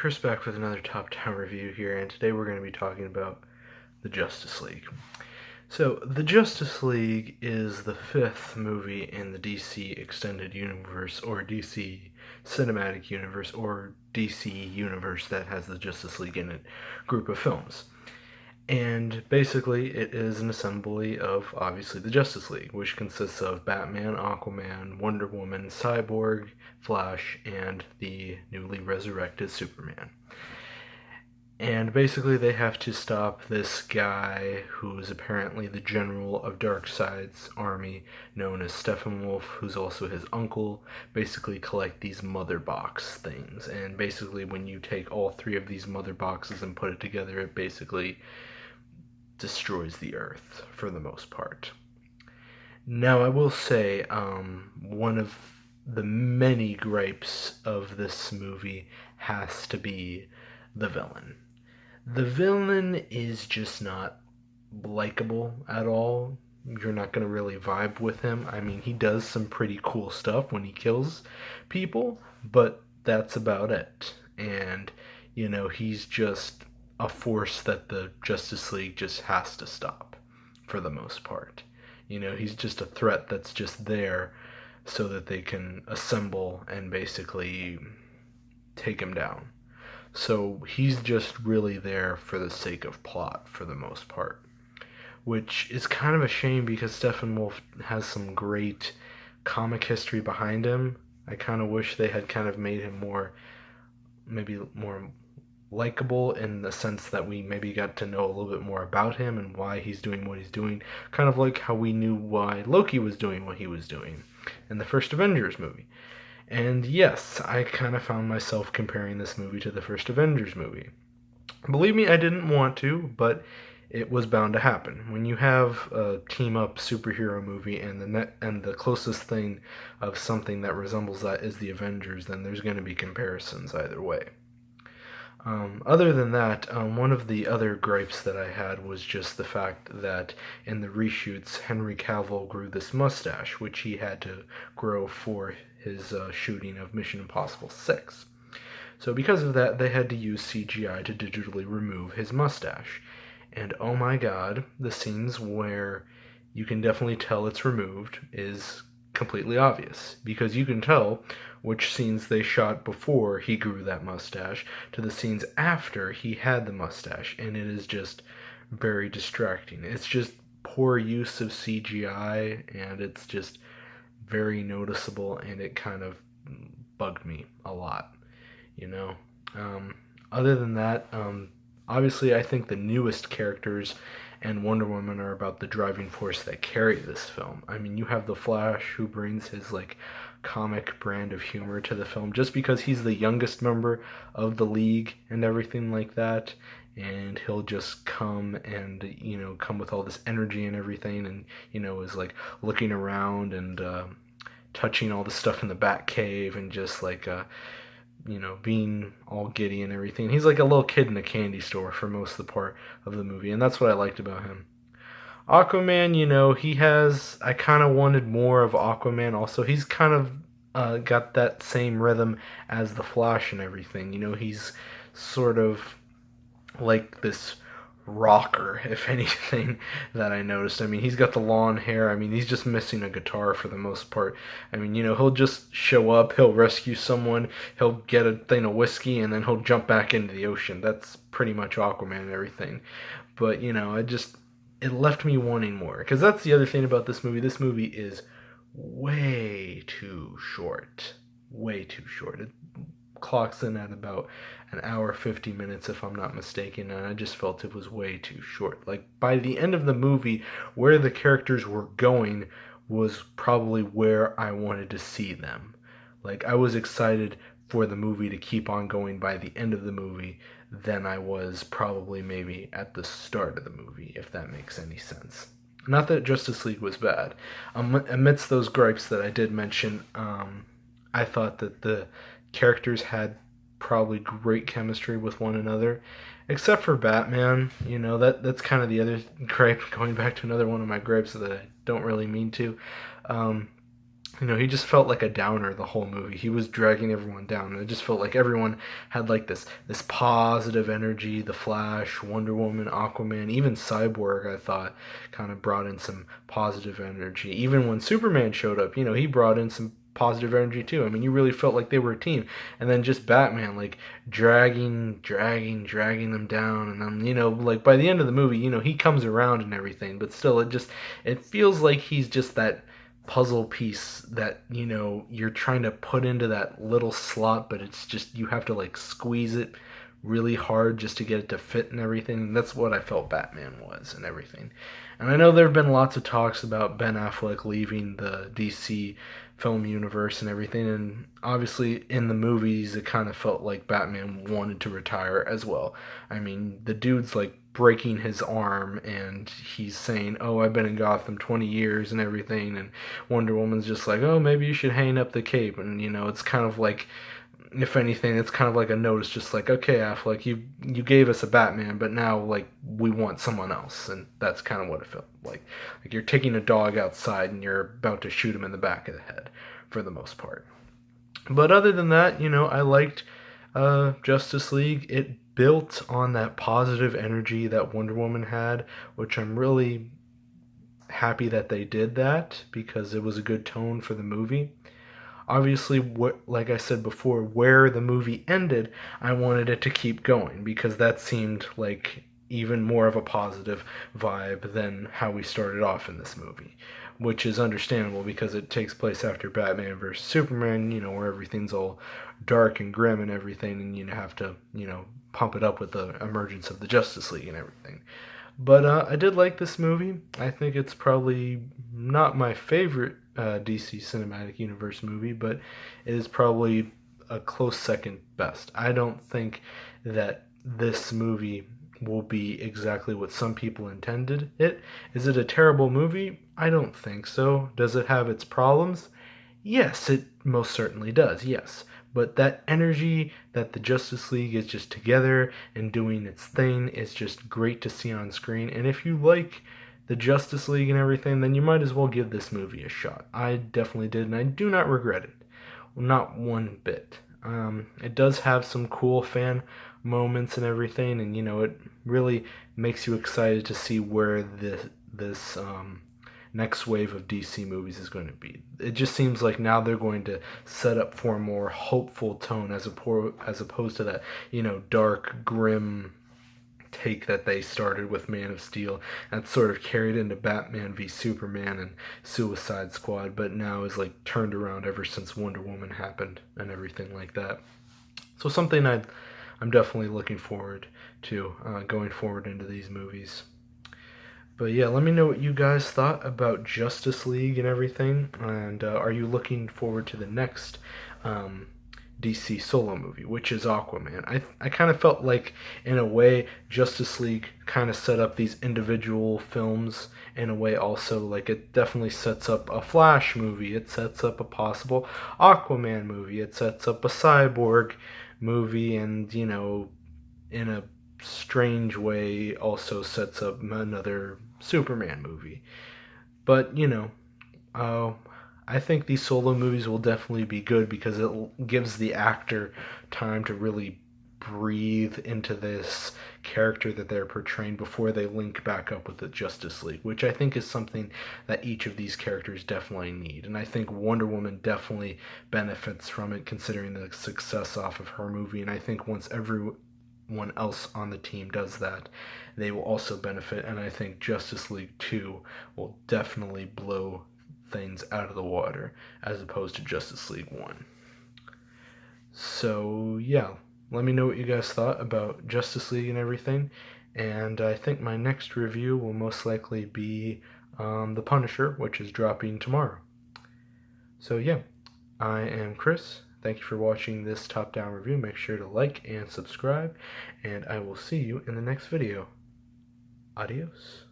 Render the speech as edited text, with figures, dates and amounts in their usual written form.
Chris back with another Top 10 review here, and today we're going to be talking about the Justice League. So, the Justice League is the fifth movie in the DC Extended Universe, or DC Cinematic Universe, or DC Universe that has the Justice League in it group of films. And basically, it is an assembly of, obviously, the Justice League, which consists of Batman, Aquaman, Wonder Woman, Cyborg, Flash, and the newly resurrected Superman. And basically, they have to stop this guy who is apparently the general of Darkseid's army, known as Steppenwolf, who's also his uncle, basically collect these mother box things. And basically, when you take all three of these mother boxes and put it together, it basically destroys the earth for the most part. Now, I will say, one of the many gripes of this movie has to be the villain. The villain is just not likable at all. You're not going to really vibe with him. I mean, he does some pretty cool stuff when he kills people, but that's about it. And, he's just a force that the Justice League just has to stop for the most part. He's just a threat that's just there so that they can assemble and basically take him down. So he's just really there for the sake of plot for the most part, which is kind of a shame because Steppenwolf has some great comic history behind him. I kind of wish they had kind of made him maybe more likable in the sense that we maybe got to know a little bit more about him and why he's doing what he's doing, kind of like how we knew why Loki was doing what he was doing in the first Avengers movie. And yes, I kind of found myself comparing this movie to the first Avengers movie. Believe me, I didn't want to, but it was bound to happen. When you have a team-up superhero movie and the closest thing of something that resembles that is the Avengers, then there's going to be comparisons either way. Other than that, one of the other gripes that I had was just the fact that in the reshoots, Henry Cavill grew this mustache, which he had to grow for his shooting of Mission Impossible 6. So because of that, they had to use CGI to digitally remove his mustache. And oh my god, the scenes where you can definitely tell it's removed is completely obvious, because you can tell which scenes they shot before he grew that mustache to the scenes after he had the mustache, and it is just very distracting. It's just poor use of CGI, and it's just very noticeable, and it kind of bugged me a lot, Other than that, obviously I think the newest characters and Wonder Woman are about the driving force that carry this film. I mean, you have the Flash, who brings his comic brand of humor to the film just because he's the youngest member of the League and everything like that, and he'll just come and come with all this energy and everything, and is looking around and touching all the stuff in the Batcave and just being all giddy and everything. He's like a little kid in a candy store for most of the part of the movie, and that's what I liked about him. Aquaman, I kind of wanted more of Aquaman also. He's kind of got that same rhythm as the Flash and everything. He's sort of like this rocker, if anything, that I noticed. I mean, he's got the long hair. I mean, he's just missing a guitar for the most part. I mean, he'll just show up, he'll rescue someone, he'll get a thing of whiskey, and then he'll jump back into the ocean. That's pretty much Aquaman and everything. But, it left me wanting more. Because that's the other thing about this movie. This movie is way too short. Way too short. It clocks in at about an hour 50 minutes if I'm not mistaken, and I just felt it was way too short. By the end of the movie, where the characters were going was probably where I wanted to see them. I was excited for the movie to keep on going by the end of the movie than I was probably maybe at the start of the movie, if that makes any sense. Not that Justice League was bad. Amidst those gripes that I did mention, I thought that the characters had probably great chemistry with one another, except for Batman. That's kind of the other gripe, going back to another one of my gripes that I don't really mean to. he just felt like a downer the whole movie. He was dragging everyone down. And it just felt like everyone had like this positive energy. The Flash, Wonder Woman, Aquaman, even Cyborg, I thought, kind of brought in some positive energy. Even when Superman showed up, he brought in some positive energy too. I mean, you really felt like they were a team. And then just Batman, like dragging them down. And then, like by the end of the movie, he comes around and everything. But still, it feels like he's just that puzzle piece that you're trying to put into that little slot, but it's just you have to like squeeze it really hard just to get it to fit and everything. And that's what I felt Batman was and everything. And I know there have been lots of talks about Ben Affleck leaving the DC film universe and everything, and obviously in the movies it kind of felt like Batman wanted to retire as well. I mean, the dude's like breaking his arm and he's saying, "Oh, I've been in Gotham 20 years and everything," and Wonder Woman's just like, "Oh, maybe you should hang up the cape." And it's kind of like, if anything, it's kind of like a notice, just like, "Okay, Affleck, you gave us a Batman, but now like we want someone else." And that's kind of what it felt like you're taking a dog outside and you're about to shoot him in the back of the head for the most part. But other than that, I liked Justice League. It built on that positive energy that Wonder Woman had, which I'm really happy that they did that because it was a good tone for the movie. Obviously, like I said before, where the movie ended, I wanted it to keep going because that seemed like even more of a positive vibe than how we started off in this movie, which is understandable because it takes place after Batman vs. Superman, where everything's all dark and grim and everything, and you have to, pump it up with the emergence of the Justice League and everything. But I did like this movie. I think it's probably not my favorite DC Cinematic Universe movie, but it is probably a close second best. I don't think that this movie will be exactly what some people intended it. Is it a terrible movie? I don't think so. Does it have its problems? Yes, it most certainly does, yes. But that energy that the Justice League is just together and doing its thing is just great to see on screen. And if you like the Justice League and everything, then you might as well give this movie a shot. I definitely did, and I do not regret it. Not one bit. It does have some cool fan moments and everything, and it really makes you excited to see where this next wave of DC movies is going to be. It just seems like now they're going to set up for a more hopeful tone as opposed to that, dark, grim take that they started with Man of Steel and sort of carried into Batman v Superman and Suicide Squad, but now is like turned around ever since Wonder Woman happened and everything like that. So something I'm definitely looking forward to going forward into these movies. But yeah, let me know what you guys thought about Justice League and everything. And are you looking forward to the next DC solo movie, which is Aquaman? I kind of felt like, in a way, Justice League kind of set up these individual films in a way also. Like, it definitely sets up a Flash movie. It sets up a possible Aquaman movie. It sets up a Cyborg movie. And, in a strange way also sets up another Superman movie. But I think these solo movies will definitely be good because it gives the actor time to really breathe into this character that they're portraying before they link back up with the Justice League, which I think is something that each of these characters definitely need. And I think Wonder Woman definitely benefits from it considering the success off of her movie. And I think once everyone else on the team does that, they will also benefit. And I think Justice League 2 will definitely blow things out of the water as opposed to Justice League 1. So yeah, let me know what you guys thought about Justice League and everything. And I think my next review will most likely be The Punisher, which is dropping tomorrow. So yeah, I am Chris. Thank you for watching this top-down review. Make sure to like and subscribe, and I will see you in the next video. Adios.